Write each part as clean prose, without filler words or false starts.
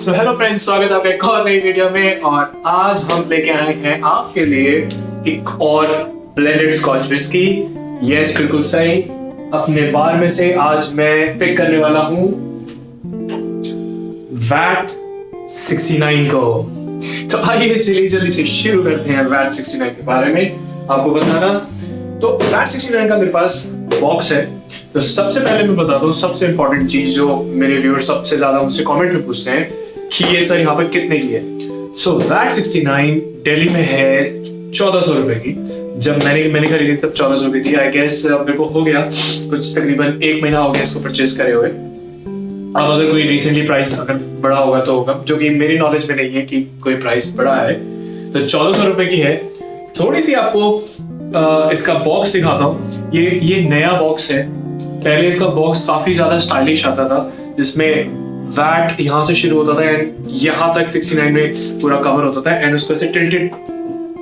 So hello friends, स्वागत है आपका एक और नई वीडियो में। और आज हम लेके आए हैं आपके लिए एक और ब्लेंडेड स्कॉच विस्की। यस, बिल्कुल सही। अपने बार में से आज मैं पिक करने वाला हूं वैट 69 को। तो आइए चलिए जल्दी से शुरू करते हैं वैट 69 के बारे में आपको बताना। तो वैट 69 का मेरे पास बॉक्स है। तो सबसे पहले मैं बताता हूँ सबसे इंपॉर्टेंट चीज जो मेरे व्यूअर्स सबसे ज्यादा मुझसे कमेंट में पूछते हैं कि ये सर यहाँ पर कितने की है। सो वैट 69 दिल्ली में है 1400 रुपए की। जब मैंने खरीदी तब 1400 रुपए थी। आई गेस मेरे को हो गया कुछ तकरीबन 1 महीना हो गया इसको परचेज करे हुए। अब अगर कोई रिसेंटली प्राइस अगर बढ़ा होगा तो होगा, जो कि मेरी नॉलेज में नहीं है कि कोई प्राइस बढ़ा है। तो 1400 रुपए की है। थोड़ी सी आपको इसका बॉक्स दिखाता हूँ। ये नया बॉक्स है। पहले इसका बॉक्स काफी ज्यादा स्टाइलिश आता था, जिसमें वैट यहाँ से शुरू होता था एंड यहाँ तक 69 में पूरा कवर होता था एंड उसको ऐसे टिल्टेड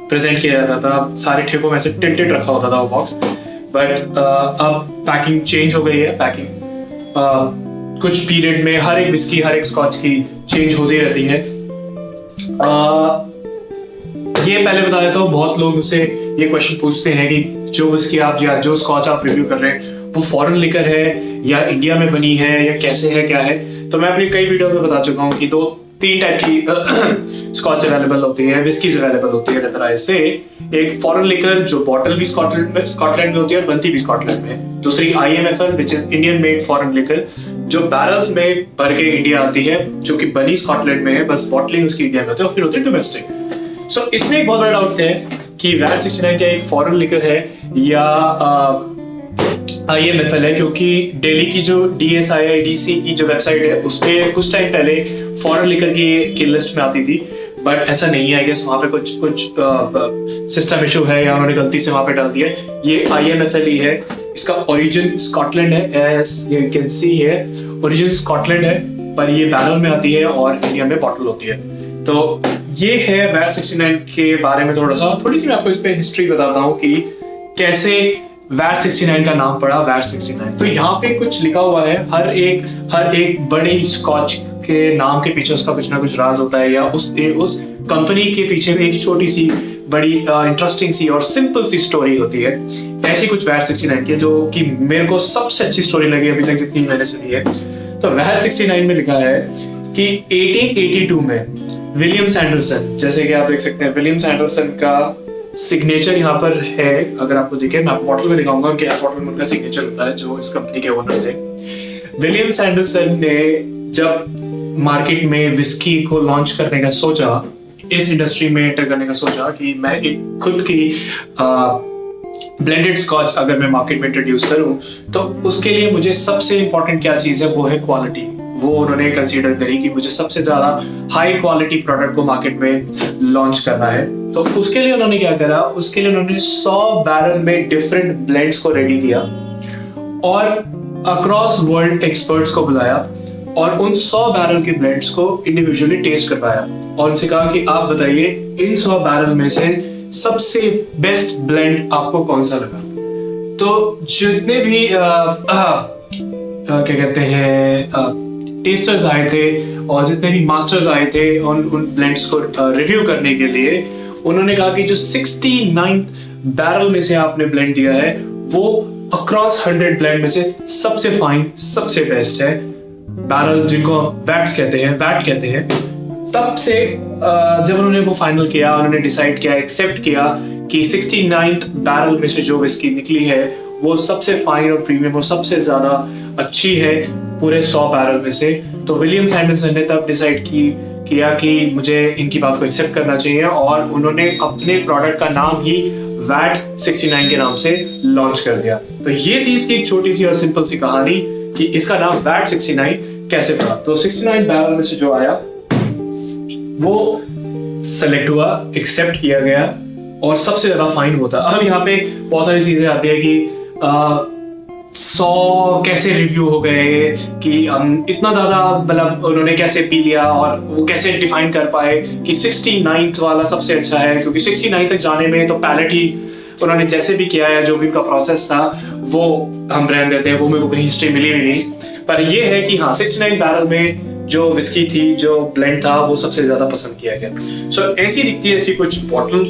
प्रेजेंट किया जाता था। सारे ठेकों में ऐसे टिल्टेड रखा होता था वो बॉक्स। बट अब पैकिंग चेंज हो गई है। पैकिंग कुछ पीरियड में हर एक विस्की हर एक स्कॉच की चेंज होती रहती है। ये पहले बता देता हूँ, बहुत लोग मुझसे ये क्वेश्चन पूछते हैं कि जो विस्की आप या जो स्कॉच आप रिव्यू कर रहे हैं वो फॉरेन लिकर है या इंडिया में बनी है या कैसे है, क्या है। तो मैं अपनी कई वीडियो में बता चुका हूँ कि 2-3 टाइप की स्कॉच अवेलेबल होती है, विस्कीज अवेलेबल होती है तरह से। एक फॉरेन लिकर जो बॉटल भी स्कॉटलैंड में होती है और बनती भी स्कॉटलैंड में। दूसरी IMFL which is Indian made foreign liquor, जो बैरल्स में भर के इंडिया आती है, जो कि बनी स्कॉटलैंड में है, बस बॉटलिंग उसकी इंडिया में होती है। और फिर होती है डोमेस्टिक। सो इसमें एक बहुत बड़ा डाउट है कि वैट 69 क्या एक फॉरेन लिकर है या IMFL है, क्योंकि दिल्ली की जो DSIIDC की जो वेबसाइट है उसमें कुछ टाइम पहले फॉरेन लिकर की लिस्ट में आती थी। बट ऐसा नहीं है। आई गेस वहां पे कुछ सिस्टम इशू है या उन्होंने गलती से वहां पे डाल दिया है। ये IMFL ही है। इसका ओरिजिन स्कॉटलैंड है, एज यू कैन सी है। ओरिजिन स्कॉटलैंड है, पर ये बैरल में आती है और इंडिया में बॉटल होती है। तो ये है वैट 69 के बारे में थोड़ी सी मैं आपको इस पे हिस्ट्री बताता हूँ कि कैसे वैट 69 का नाम पड़ा वैट 69। तो यहाँ पे कुछ लिखा हुआ है। हर एक बड़ी स्कॉच के नाम के पीछे उसका कुछ ना कुछ राज होता है, या उस कंपनी के पीछे एक छोटी सी बड़ी इंटरेस्टिंग सी और सिंपल सी स्टोरी होती है। ऐसी कुछ वैट 69 की, जो कि मेरे को सबसे अच्छी स्टोरी लगी अभी तक जितनी मैंने सुनी है। तो वैट 69 में लिखा है कि 1882 में विलियम सैंडरसन, जैसे कि आप देख सकते हैं विलियम सैंडरसन का सिग्नेचर यहाँ पर है। अगर आपको दिखे, मैं आपको बॉटल में दिखाऊंगा कि बॉटल में उनका सिग्नेचर होता है, जो इस कंपनी के ओनर थे। विलियम सैंडरसन ने जब मार्केट में विस्की को लॉन्च करने का सोचा, इस इंडस्ट्री में एंटर करने का सोचा कि मैं एक खुद की ब्लेंडेड स्कॉच अगर मैं मार्केट में इंट्रोड्यूस करूं, तो उसके लिए मुझे सबसे इंपॉर्टेंट क्या चीज है, वो है क्वालिटी। वो उन्होंने कंसीडर करी कि मुझे सबसे ज्यादा हाई क्वालिटी प्रोडक्ट को मार्केट में लॉन्च करना है। तो उसके लिए उन्होंने क्या करा, उसके लिए उन्होंने 100 बैरल में डिफरेंट ब्लेंड्स को रेडी किया और अक्रॉस वर्ल्ड एक्सपर्ट्स को बुलाया और उन 100 बैरल के ब्लेंड्स को इंडिविजुअली टेस्ट करवाया और उनसे कहा कि आप बताइए इन 100 बैरल में से सबसे बेस्ट ब्लेंड आपको कौन सा लगा। तो जितने भी क्या कहते हैं टेस्टर्स आए थे और जितने भी मास्टर्स आए थे उन ब्लेंड्स को रिव्यू करने के लिए, उन्होंने कहा कि जो 69th बैरल में से आपने ब्लेंड दिया है वो अक्रॉस 100 ब्लेंड में से सबसे फाइन, सबसे बेस्ट है। बैरल जिनको वैट कहते हैं। तब से जब उन्होंने वो फाइनल किया, उन्होंने डिसाइड किया, एक्सेप्ट किया कि 69th बैरल में से जो विस्की निकली है वो सबसे फाइन और प्रीमियम और सबसे ज्यादा अच्छी है पूरे 100 बैरल में से। तो विलियम सैंडरसन ने तब डिसाइड किया कि मुझे इनकी बात को एक्सेप्ट करना चाहिए और उन्होंने अपने प्रोडक्ट का नाम ही वैट 69 के नाम से लॉन्च कर दिया। तो ये थी इसकी एक छोटी सी और सिंपल सी कहानी कि इसका नाम वैट 69 कैसे पड़ा। तो 69 बैरल में से जो आया वो सेलेक्ट हुआ, एक्सेप्ट किया गया और सबसे ज्यादा फाइन होता। अब यहाँ पे बहुत सारी चीजें आती है कि 100 कैसे रिव्यू हो गए, कि इतना ज्यादा मतलब उन्होंने कैसे पी लिया और वो कैसे डिफाइन कर पाए कि 69th वाला सबसे अच्छा है, क्योंकि 69 तक जाने में तो पैलेट ही उन्होंने जैसे भी किया है, जो भी उनका प्रोसेस था वो हम रहने देते हैं, वो मेरे को कहीं हिस्ट्री मिली भी नहीं। पर ये है कि हाँ 69 बैरल में जो विस्की थी, जो ब्लेंड था, वो सबसे ज्यादा पसंद किया गया। सो ऐसी दिखती है इसकी कुछ बॉटल।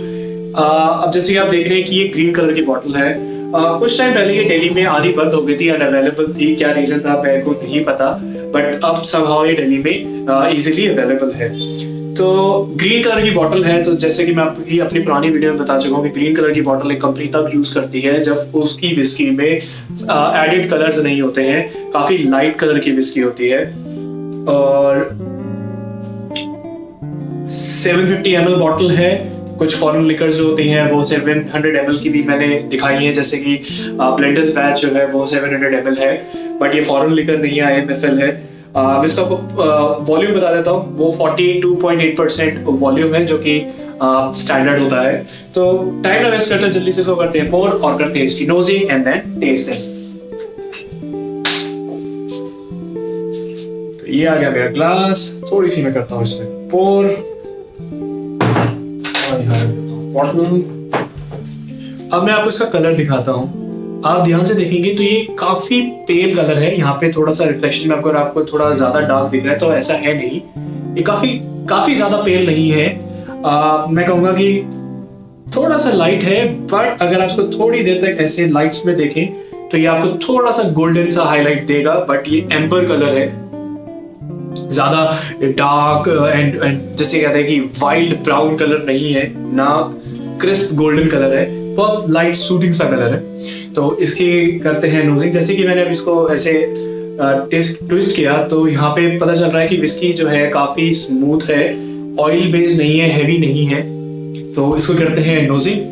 अब जैसे कि आप देख रहे हैं कि ये ग्रीन कलर की बॉटल है। कुछ टाइम पहले ये दिल्ली में आधी बंद हो गई थी, अनअवेलेबल थी, क्या रीजन था मेरे को नहीं पता, बट अब समहाउ ये दिल्ली में इजीली अवेलेबल है। तो ग्रीन कलर की बॉटल है। तो जैसे कि मैं आपकी अपनी पुरानी वीडियो में बता चुका हूँ कि ग्रीन कलर की बॉटल एक कंपनी तब यूज करती है जब उसकी विस्की में एडेड कलर्स नहीं होते हैं, काफी लाइट कलर की विस्की होती है। और 750 ml बॉटल है। कुछ फॉरेन लिकर जो होती हैं वो 700 ml की भी मैंने दिखाई है, जैसे कि ब्लेंडर्स बैच जो है वो 700 ml है, बट ये फॉरेन लिकर नहीं है, IMFL है। मैं इसका वॉल्यूम बता देता हूँ, वो 42.8% वॉल्यूम है, जो कि स्टैंडर्ड होता है। तो टाइम ना वेस्ट करते जल्दी से इसको करते हैं पोर और करते हैं इसकी नोजिंग एंड देन टेस्टिंग। तो ये आ गया मेरा ग्लास, थोड़ी सी मैं करता हूँ इसमें पोर। बॉटल। अब मैं आपको इसका कलर दिखाता हूँ। आप ध्यान से देखेंगे तो ये काफी पेल कलर है। यहाँ पे थोड़ा सा रिफ्लेक्शन में आपको थोड़ा ज्यादा डार्क दिख रहा है, तो ऐसा है नहीं, ये काफी ज्यादा पेल नहीं है। मैं कहूंगा कि थोड़ा सा लाइट है, बट अगर आप इसको थोड़ी देर तक ऐसे लाइट्स में देखें तो ये आपको थोड़ा सा गोल्डन सा हाईलाइट देगा, बट ये एम्बर कलर है, ज्यादा डार्क एंड जैसे कहते हैं कि वाइल्ड ब्राउन कलर नहीं है, ना क्रिस्प गोल्डन कलर है, बहुत लाइट सूदिंग सा कलर है। तो इसकी करते हैं नोजिंग। जैसे कि मैंने अब इसको ऐसे ट्विस्ट किया तो यहाँ पे पता चल रहा है कि विस्की जो है काफी स्मूथ है, ऑयल बेस्ड नहीं है, हैवी नहीं है। तो इसको करते हैं नोजिंग।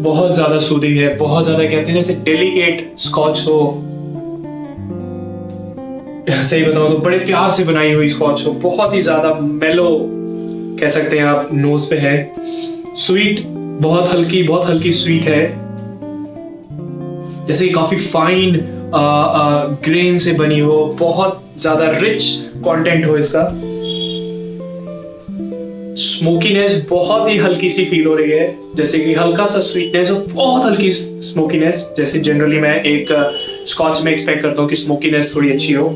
बहुत ज्यादा सूदिंग है, बहुत ज्यादा कहते हैं जैसे डेलिकेट स्कॉच हो, सही बताऊं तो बड़े प्यार से बनाई हुई स्कॉच हो, बहुत ही ज्यादा मेलो कह सकते हैं आप, नोज पे है। स्वीट बहुत हल्की स्वीट है, जैसे काफी फाइन ग्रेन से बनी हो, बहुत ज्यादा रिच कंटेंट हो इसका। स्मोकीनेस बहुत ही हल्की सी फील हो रही है, जैसे कि हल्का सा स्वीटनेस और बहुत हल्की स्मोकीनेस, जैसे जनरली मैं एक स्कॉच में एक्सपेक्ट करता हूँ कि स्मोकीनेस थोड़ी अच्छी हो,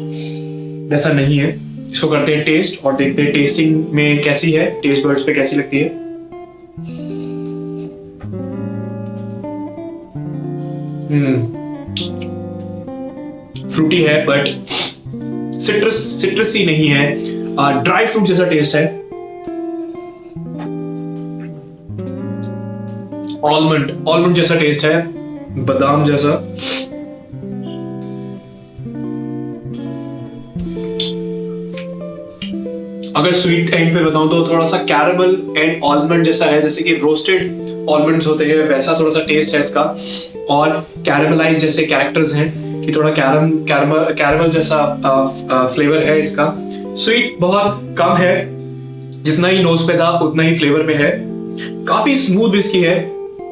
वैसा नहीं है। इसको करते हैं टेस्ट और देखते हैं टेस्टिंग में कैसी है, टेस्ट बर्ड्स पे कैसी लगती है। फ्रूटी है बट सिट्रसी नहीं है, ड्राई फ्रूट जैसा टेस्ट है। ऑलमंड जैसा टेस्ट है, बादाम जैसा। अगर स्वीट एंड पे बताऊं तो थोड़ा सा कैरमल एंड ऑलमंड जैसा है, जैसे कि रोस्टेड ऑलमंड्स होते हैं वैसा थोड़ा सा टेस्ट है इसका, और कैरमलाइज जैसे कैरेक्टर्स हैं कि थोड़ा कैरमल जैसा फ्लेवर है इसका। स्वीट बहुत कम है, जितना ही नोज पे था उतना ही फ्लेवर में है। काफी स्मूथ विस्की है,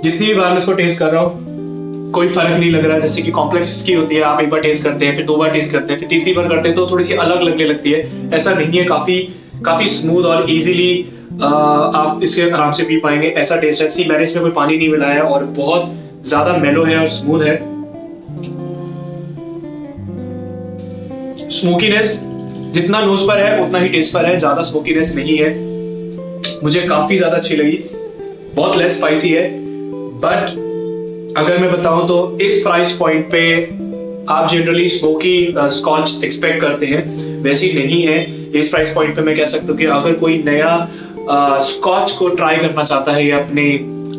जितनी भी बार मैं इसको टेस्ट कर रहा हूँ कोई फर्क नहीं लग रहा है। जैसे कि कॉम्प्लेक्स विस्की होती है, आप एक बार टेस्ट करते हैं, फिर 2 बार टेस्ट करते हैं, फिर तीसरी बार करते हैं तो थोड़ी सी अलग लगने लगती है, ऐसा नहीं है। काफी स्मूथ और इजीली आप इसके आराम से पी पाएंगे, ऐसा टेस्ट है। सी मैंने इसमें कोई पानी नहीं मिलाया और बहुत ज्यादा मेलो है और स्मूथ है। स्मोकीनेस जितना नोज पर है उतना ही टेस्ट पर है, ज्यादा स्मोकीनेस नहीं है। मुझे काफी ज्यादा अच्छी लगी, बहुत लेस स्पाइसी है, बट अगर मैं बताऊं तो इस प्राइस पॉइंट पे आप जनरली स्मोकी स्कॉच एक्सपेक्ट करते हैं, वैसी नहीं है। इस प्राइस पॉइंट पे मैं कह सकता हूँ कि अगर कोई नया स्कॉच को ट्राई करना चाहता है या अपने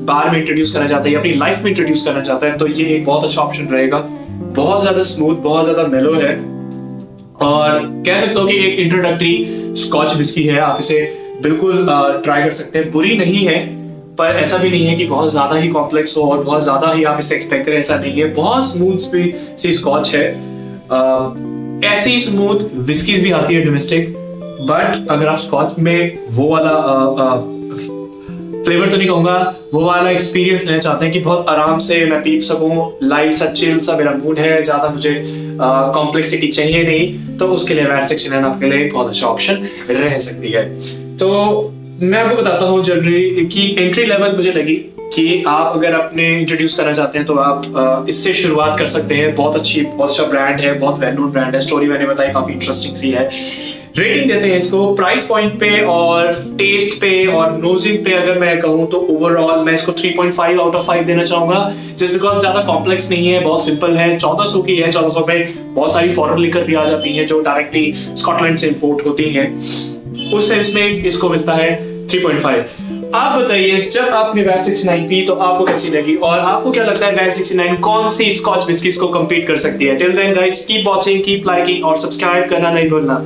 बार में इंट्रोड्यूस करना चाहता है या अपनी लाइफ में इंट्रोड्यूस करना चाहता है तो ये एक बहुत अच्छा ऑप्शन रहेगा। बहुत ज्यादा स्मूथ, बहुत ज्यादा मेलो है और कह सकता हूँ कि एक इंट्रोडक्टरी स्कॉच विस्की है। आप इसे बिल्कुल ट्राई कर सकते हैं, बुरी नहीं है, पर ऐसा भी नहीं है कि बहुत ज्यादा ही कॉम्प्लेक्स हो और बहुत ज्यादा ही आप इसे एक्सपेक्ट करें, ऐसा नहीं है। बहुत स्मूथ भी सी स्कॉच है। ऐसी स्मूथ विस्कीज भी आती है डोमेस्टिक, बट अगर आप स्कॉच में वो वाला फ्लेवर तो नहीं कहूंगा, वो वाला एक्सपीरियंस लेना चाहते हैं कि बहुत आराम से मैं पी सकूं, लाइट सा चिल सा मेरा मूड है, ज्यादा मुझे कॉम्प्लेक्सिटी चाहिए नहीं, तो उसके लिए वैट सेक्शन एंड आपके लिए एक बहुत अच्छा ऑप्शन रह सकती है। तो मैं आपको बताता हूँ जनरली कि एंट्री लेवल मुझे लगी कि आप अगर अपने इंट्रोड्यूस करना चाहते हैं तो आप इससे शुरुआत कर सकते हैं। बहुत अच्छा ब्रांड है, बहुत वेल नोन ब्रांड है। स्टोरी मैंने बताई काफी इंटरेस्टिंग सी है। रेटिंग देते हैं इसको प्राइस पॉइंट पे और टेस्ट पे और नोजिंग पे अगर मैं कहूँ तो ओवरऑल मैं इसको 3.5 आउट ऑफ 5 देना चाहूंगा। जस्ट बिकॉज ज्यादा कॉम्प्लेक्स नहीं है, बहुत सिंपल है। 1400 की है। 1400 पे बहुत सारी फॉरेन लिकर भी आ जाती हैं जो डायरेक्टली स्कॉटलैंड से इंपोर्ट होती हैं। उस सेंस में इसको मिलता है 3.5। आप बताइए, जब आपने वैट 69 पी तो आपको कैसी लगी और आपको क्या लगता है वैट 69 कौन सी स्कॉच विस्कीज को कम्पीट कर सकती है? Till then guys keep watching, keep liking और सब्सक्राइब करना नहीं भूलना।